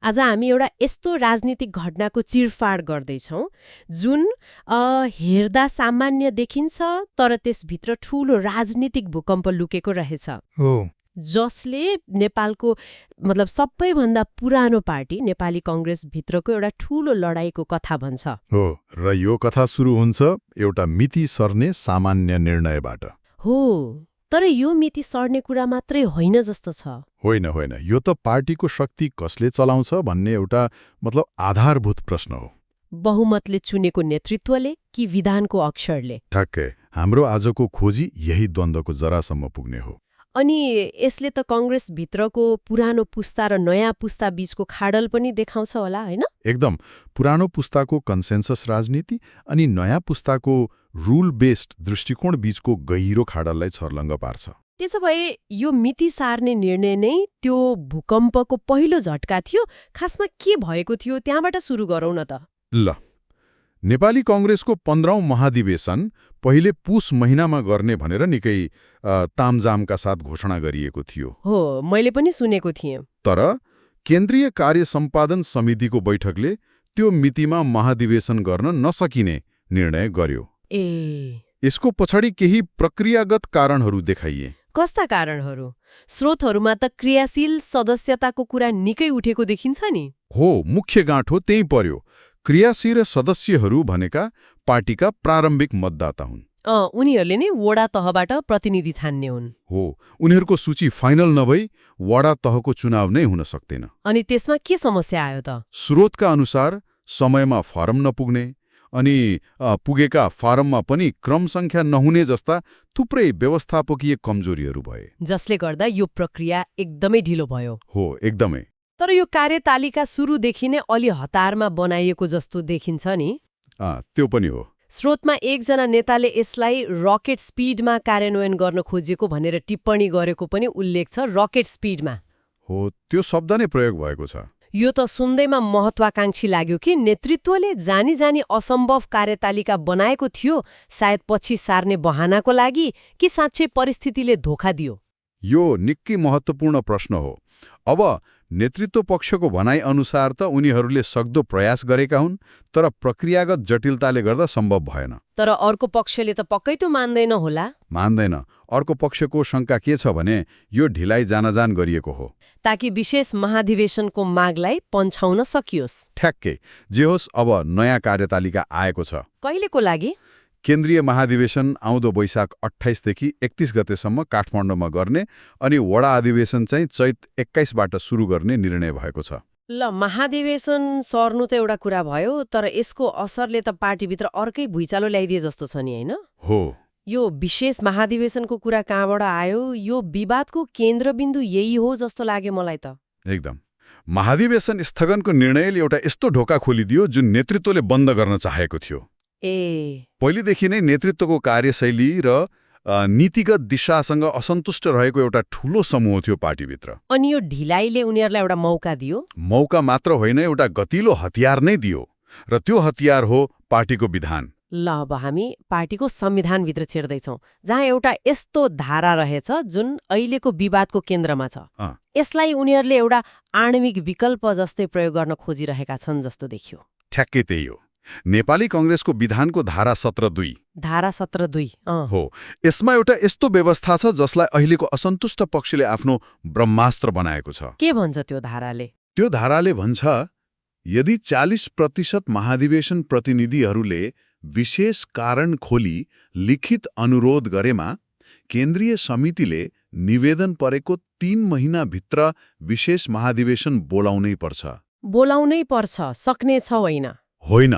आज हामी एउटा यस्तो राजनीतिक घटनाको चिरफाड गर्दैछौँ जुन हेर्दा सामान्य देखिन्छ तर त्यसभित्र ठूलो राजनीतिक भूकम्प लुकेको रहेछ जसले नेपालको मतलब सबैभन्दा पुरानो पार्टी नेपाली कांग्रेस भित्रको एउटा ठूलो लडाईँको कथा भन्छ। हो र यो कथा सुरु हुन्छ एउटा मिति सर्ने सामान्य निर्णयबाट। हो तर यो मिति सर्ने कुरा मात्रै होइन जस्तो छ। होइन होइन, यो त पार्टीको शक्ति कसले चलाउँछ भन्ने एउटा मतलब आधारभूत प्रश्न हो। बहुमतले चुनेको नेतृत्वले कि विधानको अक्षरले? ठ्याक्कै, हाम्रो आजको खोजी यही द्वन्द्वको जरासम्म पुग्ने हो। अनि यसले त कांग्रेस भित्रको पुरानो पुस्ता र नयाँ पुस्ता बीचको खाडल पनि देखाउँछ होला, हैन? एकदम, पुरानो पुस्ताको कन्सेन्सस राजनीति अनि नयाँ पुस्ताको रूल बेस्ड दृष्टिकोण बीचको गहिरो खाडललाई छर्लङ्ग पार्छ। त्यसो भए यो मिति सार्ने निर्णय नै त्यो भूकम्पको पहिलो झट्का थियो। खासमा के भएको थियो त्यहाँबाट सुरु गरौँ न त। ल, नेपाली कांग्रेसको 15औं महाधिवेशन पहिले पुस महिनामा गर्ने भनेर निकै तामजामका साथ घोषणा गरिएको थियो। हो, मैले पनि सुनेको थिएँ। तर केन्द्रीय कार्य सम्पादन समितिको बैठकले त्यो मितिमा महाधिवेशन गर्न नसकिने निर्णय गर्यो। यसको पछाडि केही प्रक्रियागत कारणहरू देखाइए। कस्ता कारणहरू? स्रोतहरूमा त क्रियाशील सदस्यताको कुरा निकै उठेको देखिन्छ नि। हो, मुख्य गाँठो त्यही पर्यो। क्रियाशील सदस्यहरू भनेका पार्टीका प्रारम्भिक मतदाता हुन्। उनीहरूले नै वडा तहबाट प्रतिनिधि छान्ने हुन्। हो, उनीहरूको सूची फाइनल नभई वडा तहको चुनाव नै हुन सक्दैन। अनि त्यसमा के समस्या आयो त? स्रोतका अनुसार समयमा फारम नपुग्ने अनि पुगेका फारममा पनि क्रम संख्या नहुने जस्ता थुप्रै व्यवस्थापकीय कमजोरीहरू भए, जसले गर्दा यो प्रक्रिया एकदमै ढिलो भयो। हो, एकदमै। तर यो कार्यतालिका सुरुदेखि नै अलि हतारमा बनाइएको जस्तो देखिन्छ नि। त्यो पनि हो। स्रोतमा एकजना नेताले यसलाई रकेट स्पिडमा कार्यान्वयन गर्न खोजेको भनेर टिप्पणी गरेको पनि उल्लेख छ। रकेट स्पिडमा हो, त्यो शब्द नै प्रयोग भएको छ। यो त सुन्दैमा महत्वाकांक्षी लाग्यो कि नेतृत्वले जानी जानी असम्भव कार्यतालिका बनाएको थियो, सायद पछि सार्ने बहानाको लागि कि साँच्चै परिस्थितिले धोका दियो। यो निकै महत्त्वपूर्ण प्रश्न हो। अब नेतृत्व पक्षको भनाइ अनुसार त उनीहरूले सक्दो प्रयास गरेका हुन्, तर प्रक्रियागत जटिलताले गर्दा सम्भव भएन। तर अर्को पक्षले त पक्कै त मान्दैन होला। मान्दैन। अर्को पक्षको शङ्का के छ भने यो ढिलाइ जानाजान गरिएको हो, ताकि विशेष महाधिवेशनको मागलाई पन्छाउन सकियोस्। ठ्याक्कै। जे होस्, अब नयाँ कार्यतालिका आएको छ। कहिलेको लागि? केन्द्रीय महाधिवेशन आउँदो वैशाख 28 देखि 31 गतेसम्म काठमाडौँमा गर्ने अनि वडा अधिवेशन चाहिँ चैत 21बाट सुरु गर्ने निर्णय भएको छ। ल, महाधिवेशन सर्नु त एउटा कुरा भयो, तर यसको असरले त पार्टीभित्र अर्कै भुइँचालो ल्याइदिए जस्तो छ नि, हैन? हो। यो विशेष महाधिवेशनको कुरा कहाँबाट आयो? यो विवादको केन्द्रबिन्दु यही हो जस्तो लाग्यो मलाई त। एकदम। महाधिवेशन स्थगनको निर्णयले एउटा यस्तो ढोका खोलिदियो जुन नेतृत्वले बन्द गर्न चाहेको थियो। पहिलेदेखि नै नेतृत्वको कार्यशैली र नीतिगत दिशासँग असन्तुष्ट रहेको एउटा ठूलो समूह थियो पार्टीभित्र। अनि यो ढिलाइले उनीहरूलाई एउटा मौका दियो। मौका मात्र होइन, एउटा गतिलो हतियार नै दियो, र त्यो हतियार हो पार्टीको विधान। ल, अब हामी पार्टीको संविधानभित्र छिर्दैछौँ, जहाँ एउटा यस्तो धारा रहेछ जुन अहिलेको विवादको केन्द्रमा छ। यसलाई उनीहरूले एउटा आणविक विकल्प जस्तै प्रयोग गर्न खोजिरहेका छन् जस्तो देखियो। ठ्याक्कै त्यही हो। नेपाली कांग्रेसको विधानको धारा 17(2। धारा 17(2 हो। यसमा एउटा यस्तो व्यवस्था छ जसलाई अहिलेको असन्तुष्ट पक्षले आफ्नो ब्रह्मास्त्र बनाएको छ। के भन्छ त्यो धाराले? त्यो धाराले भन्छ, यदि 40% महाधिवेशन प्रतिनिधिहरूले विशेष कारण खोली लिखित अनुरोध गरेमा केन्द्रीय समितिले निवेदन परेको 3 महिनाभित्र विशेष महाधिवेशन बोलाउनै पर्छ। बोलाउनै पर्छ, सक्ने छ होइन? होइन,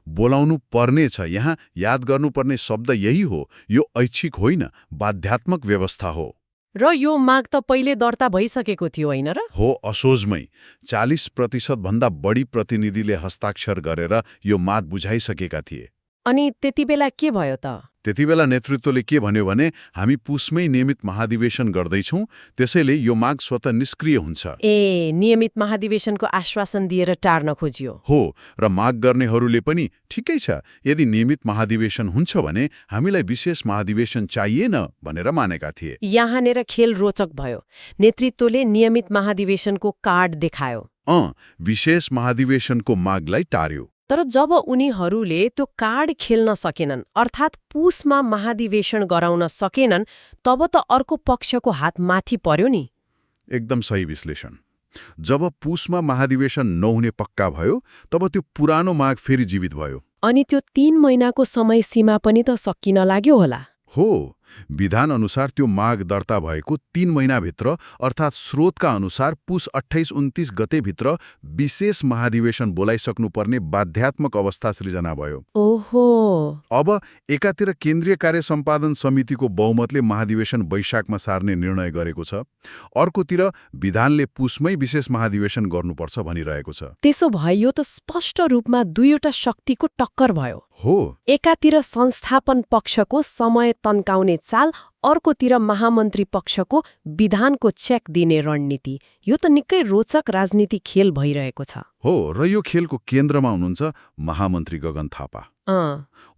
बोलाउनु पर्ने छ। यहाँ याद गर्नुपर्ने शब्द यही हो। यो ऐच्छिक होइन, बाध्यात्मक व्यवस्था हो। र यो माग त पहिले दर्ता भइसकेको थियो, होइन र? हो, असोजमै 40% भन्दा बढी प्रतिनिधिले हस्ताक्षर गरेर यो माग बुझाइसकेका थिए। अनि त्यति बेला के भयो त? त्यति बेला नेतृत्वले के भन्यो भने हामी पुसमै नियमित महाधिवेशन गर्दैछौँ, त्यसैले यो माग स्वतः निष्क्रिय हुन्छ। नियमित महाधिवेशनको आश्वासन दिएर टार्न खोजियो। हो, र माग गर्नेहरूले पनि ठिकै छ, यदि नियमित महाधिवेशन हुन्छ भने हामीलाई विशेष महाधिवेशन चाहिएन भनेर मानेका थिए। यहाँनेर खेल रोचक भयो। नेतृत्वले नियमित महाधिवेशनको कार्ड देखायो। विशेष महाधिवेशनको मागलाई टार्यो। तर जब उनीहरूले त्यो कार्ड खेल्न सकेनन्, अर्थात् पुसमा महाधिवेशन गराउन सकेनन्, तब त अर्को पक्षको हात माथि पर्यो नि। एकदम सही विश्लेषण। जब पुसमा महाधिवेशन नहुने पक्का भयो, तब त्यो पुरानो माग फेरि जीवित भयो। अनि त्यो 3 महिनाको समय सीमा पनि त सकिन लाग्यो होला। हो, विधान अनुसार त्यो माग दर्ता भएको 3 महिनाभित्र, अर्थात् स्रोतका अनुसार पुस 28-29 गतेभित्र विशेष महाधिवेशन बोलाइसक्नुपर्ने बाध्यात्मक अवस्था सृजना भयो। ओहो। अब एकातिर केन्द्रीय कार्य सम्पादन समितिको बहुमतले महाधिवेशन वैशाखमा सार्ने निर्णय गरेको छ, अर्कोतिर विधानले पुसमै विशेष महाधिवेशन गर्नुपर्छ भनिरहेको छ। त्यसो भए यो त स्पष्ट रूपमा दुईवटा शक्तिको टक्कर भयो। हो, एकातिर संस्थापन पक्षको समय तन्काउने चाल, अर्कोतिर महामन्त्री पक्षको विधानको चेक दिने रणनीति। यो त निकै रोचक राजनीति खेल भइरहेको छ। हो, र यो खेलको केन्द्रमा हुनुहुन्छ महामन्त्री गगन थापा।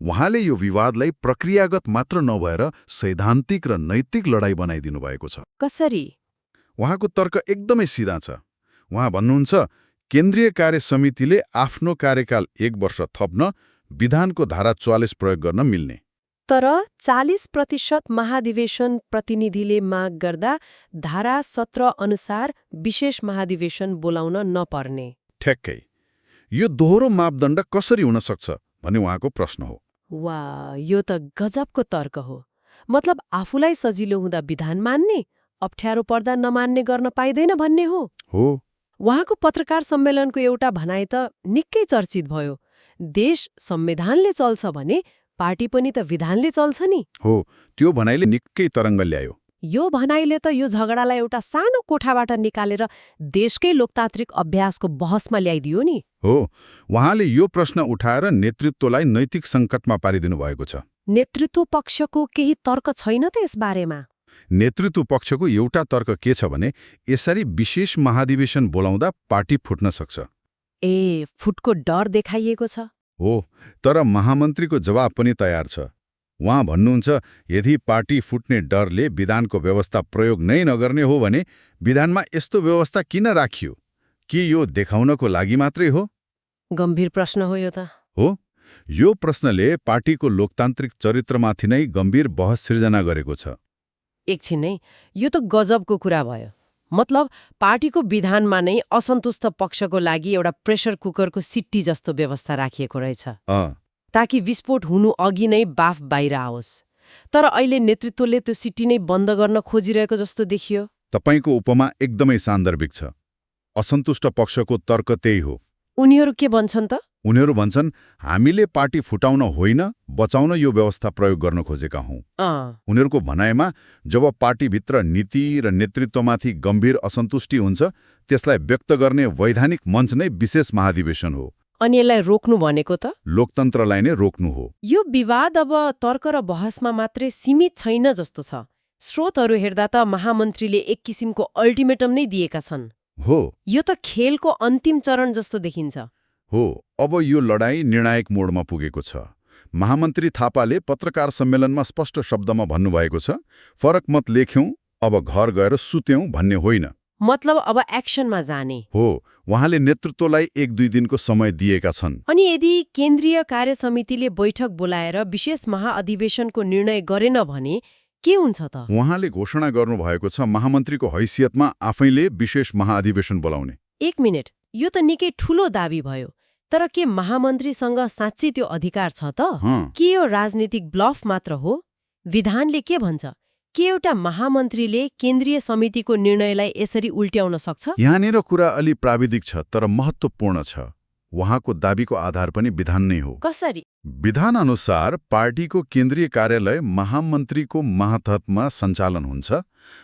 उहाँले यो विवादलाई प्रक्रियागत मात्र नभएर सैद्धान्तिक र नैतिक लडाई बनाइदिनु भएको छ। कसरी? उहाँको तर्क एकदमै सिधा छ। उहाँ भन्नुहुन्छ, केन्द्रीय कार्य समितिले आफ्नो कार्यकाल 1 वर्ष थप्न विधानको धारा 44 प्रयोग गर्न मिल्ने। तर 40% महाधिवेशन प्रतिनिधिले माग गर्दा धारा 17 अनुसार विशेष महाधिवेशन बोलाउन नपर्ने। ठ्याक्कै। यो दोहोरो मापदण्ड कसरी हुन सक्छ भन्ने उहाँको प्रश्न हो। वाह, यो त गजबको तर्क हो। मतलब आफूलाई सजिलो हुँदा विधान मान्ने, अप्ठ्यारो पर्दा नमान्ने गर्न पाइँदैन भन्ने हो। उहाँको पत्रकार सम्मेलनको एउटा भनाइ त निकै चर्चित भयो। देश संविधानले चल्छ भने पार्टी पनि त विधानले चल्छ नि। हो, त्यो भनाइले निकै तरङ्ग ल्यायो। यो भनाइले त यो झगडालाई एउटा सानो कोठाबाट निकालेर देशकै लोकतान्त्रिक अभ्यासको बहसमा ल्याइदियो नि। हो, उहाँले यो प्रश्न उठाएर नेतृत्वलाई नैतिक सङ्कटमा पारिदिनु भएको छ। नेतृत्व पक्षको केही तर्क छैन त यसबारेमा? नेतृत्व पक्षको एउटा तर्क के छ भने यसरी विशेष महाधिवेशन बोलाउँदा पार्टी फुट्न सक्छ। ए, फुटको डर देखाइएको छ। हो, तर महामन्त्रीको जवाब पनि तयार छ। उहाँ भन्नुहुन्छ, यदि पार्टी फुट्ने डरले विधानको व्यवस्था प्रयोग नै नगर्ने हो भने विधानमा यस्तो व्यवस्था किन राखियो? के यो देखाउनको लागि मात्रै हो? गम्भीर प्रश्न हो यो त। हो, यो प्रश्नले पार्टीको लोकतान्त्रिक चरित्रमाथि नै गम्भीर बहस सिर्जना गरेको छ। एकछिन नै, यो त गजबको कुरा भयो। मतलब पार्टीको विधानमा नै असन्तुष्ट पक्षको लागि एउटा प्रेसर कुकरको सिट्टी जस्तो व्यवस्था राखिएको रहेछ, ताकि विस्फोट हुनु अघि नै बाफ बाहिर आओस्। तर अहिले नेतृत्वले त्यो सिट्टी नै बन्द गर्न खोजिरहेको जस्तो देखियो। तपाईको उपमा एकदमै सान्दर्भिक छ। असन्तुष्ट पक्षको तर्क त्यही हो। उनीहरू के भन्छन् त? उनीहरू भन्छन्, हामीले पार्टी फुटाउन होइन, बचाउन यो व्यवस्था प्रयोग गर्न खोजेका हौं। उनीहरूको भनाइमा जब पार्टीभित्र नीति र नेतृत्वमाथि गम्भीर असन्तुष्टि हुन्छ, त्यसलाई व्यक्त गर्ने वैधानिक मञ्च नै विशेष महाधिवेशन हो। अनि यसलाई रोक्नु भनेको त? लोकतन्त्रलाई नै रोक्नु हो। यो विवाद अब तर्क र बहसमा मात्रै सीमित छैन जस्तो छ। स्रोतहरू हेर्दा त महामन्त्रीले एक किसिमको अल्टिमेटम नै दिएका छन्। हो, यो त खेलको अन्तिम चरण जस्तो देखिन्छ। हो, अब यो लडाईँ निर्णायक मोडमा पुगेको छ। महामन्त्री थापाले पत्रकार सम्मेलनमा स्पष्ट शब्दमा भन्नुभएको छ, फरक मत लेख्यौं, अब घर गएर सुत्यौं भन्ने होइन। मतलब अब एक्सनमा जाने हो। उहाँले नेतृत्वलाई 1-2 दिनको समय दिएका छन्। अनि यदि केन्द्रीय कार्य समितिले बैठक बोलाएर विशेष महाअधिवेशनको निर्णय गरेन भने के हुन्छ त? उहाँले घोषणा गर्नुभएको छ महामन्त्रीको हैसियतमा आफैले विशेष महाअधिवेशन बोलाउने। 1 मिनेट, यो त निकै ठूलो दाबी भयो। तर के महामन्त्रीसँग साँच्चै त्यो अधिकार छ त? के यो राजनीतिक ब्लफ मात्र हो? विधानले के भन्छ? के एउटा महामन्त्रीले केन्द्रीय समितिको निर्णयलाई यसरी उल्ट्याउन सक्छ? यहाँनिर कुरा अलि प्राविधिक छ, तर महत्त्वपूर्ण छ। उहाँको दाबीको आधार पनि विधान नै हो। कसरी? विधान अनुसार पार्टीको केन्द्रीय कार्यालय महामन्त्रीको मातहतमा सञ्चालन हुन्छ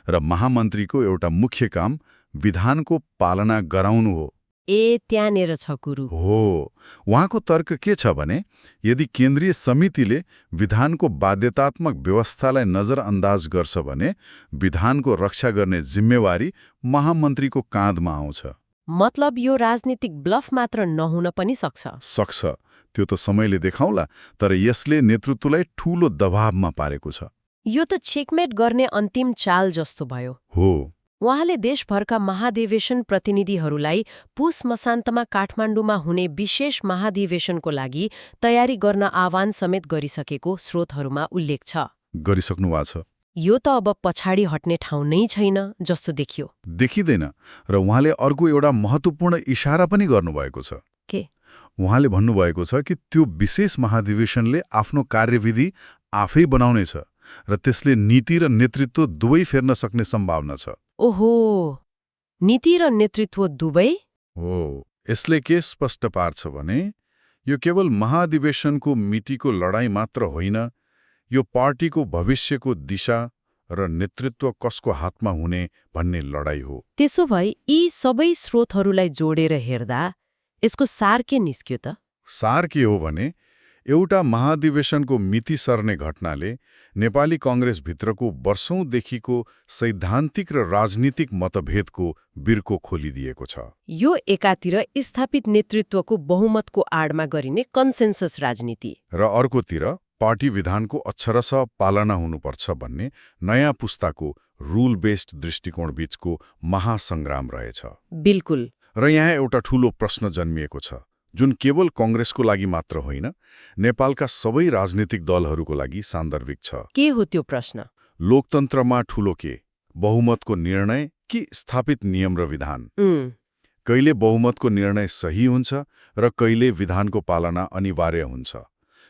र महामन्त्रीको एउटा मुख्य काम विधानको पालना गराउनु हो। ए, त्यहाँनिर छ कुरो। हो, उहाँको तर्क के छ भने यदि केन्द्रीय समितिले विधानको बाध्यतात्मक व्यवस्थालाई नजरअन्दाज गर्छ भने विधानको रक्षा गर्ने जिम्मेवारी महामन्त्रीको काँधमा आउँछ। मतलब यो राजनीतिक ब्लफ मात्र नहुन पनि सक्छ। त्यो त समयले देखाउला, तर यसले नेतृत्वलाई ठूलो दबावमा पारेको छ। यो त चेकमेट गर्ने अन्तिम चाल जस्तो भयो। हो, उहाँले देशभरका महाधिवेशन प्रतिनिधिहरूलाई पुस मसान्तमा काठमाडौँमा हुने विशेष महाधिवेशनको लागि तयारी गर्न आह्वान समेत गरिसकेको स्रोतहरूमा उल्लेख छ। गरिसक्नु भएको छ। यो त अब पछाडि हट्ने ठाउँ नै छैन जस्तो देखियो। देखिँदैन। र उहाँले अर्को एउटा महत्त्वपूर्ण इशारा पनि गर्नुभएको छ। के? उहाँले भन्नुभएको छ कि त्यो विशेष महाधिवेशनले आफ्नो कार्यविधि आफै बनाउनेछ र त्यसले नीति र नेतृत्व दुवै फेर्न सक्ने सम्भावना छ। ओहो, नीति र नेतृत्व दुवै? हो। यसले के स्पष्ट पार्छ भने यो केवल महाधिवेशनको मितिको लडाईँ मात्र होइन, यो पार्टीको भविष्यको दिशा र नेतृत्व कसको हातमा हुने भन्ने लडाईँ हो। त्यसो भए यी सबै स्रोतहरूलाई जोडेर हेर्दा यसको सार के निस्क्यो त? सार के हो भने एउटा महाधिवेशनको मिति सर्ने घटनाले नेपाली कङ्ग्रेसभित्रको वर्षौंदेखिको सैद्धान्तिक र राजनीतिक मतभेदको बिर्को खोलिदिएको छ। यो एकातिर स्थापित नेतृत्वको बहुमतको आडमा गरिने कन्सेन्सस राजनीति र अर्कोतिर पार्टी विधानको अक्षरशः पालना हुनुपर्छ भन्ने नयाँ पुस्ताको रूल बेस्ड दृष्टिकोण बीचको महासंग्राम रहेछ। बिल्कुल। र यहाँ एउटा ठूलो प्रश्न जन्मिएको छ, जुन केवल कङ्ग्रेसको लागि मात्र होइन, नेपालका सबै राजनीतिक दलहरूको लागि सान्दर्भिक छ। के हो त्यो प्रश्न? लोकतन्त्रमा ठूलो के, बहुमतको निर्णय कि स्थापित नियम र विधान? कहिले बहुमतको निर्णय सही हुन्छ र कहिले विधानको पालना अनिवार्य हुन्छ।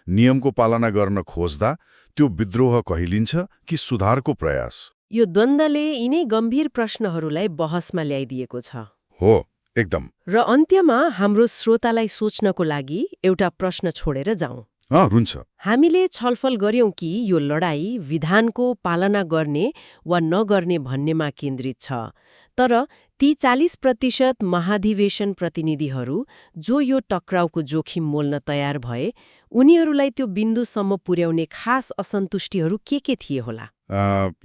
नियमको पालना गर्न खोज्दा त्यो विद्रोह कहिलिन्छ कि सुधारको प्रयास? यो द्वन्द्वले यिनै गम्भीर प्रश्नहरूलाई बहसमा ल्याइदिएको छ। हो, एकदम। र अन्त्यमा हाम्रो श्रोतालाई सोच्नको लागि एउटा प्रश्न छोडेर जाउँ। हुन्छ। हामीले छलफल गर्यौं कि यो लडाईँ विधानको पालना गर्ने वा नगर्ने भन्नेमा केन्द्रित छ। तर ती 40% महाधिवेशन प्रतिनिधिहरू जो यो टक्राउको जोखिम मोल्न तयार भए, उनीहरूलाई त्यो बिन्दुसम्म पुर्याउने खास असन्तुष्टिहरू के थिए होला?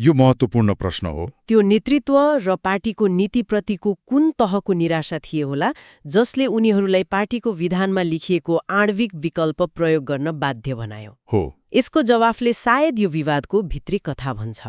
यो महत्त्वपूर्ण प्रश्न हो। त्यो नेतृत्व र पार्टीको नीतिप्रतिको कुन तहको निराशा थिए होला जसले उनीहरूलाई पार्टीको विधानमा लेखिएको आणविक विकल्प प्रयोग गर्न बाध्य बनायो? हो। यसको जवाफले सायद यो विवादको भित्री कथा भन्छ।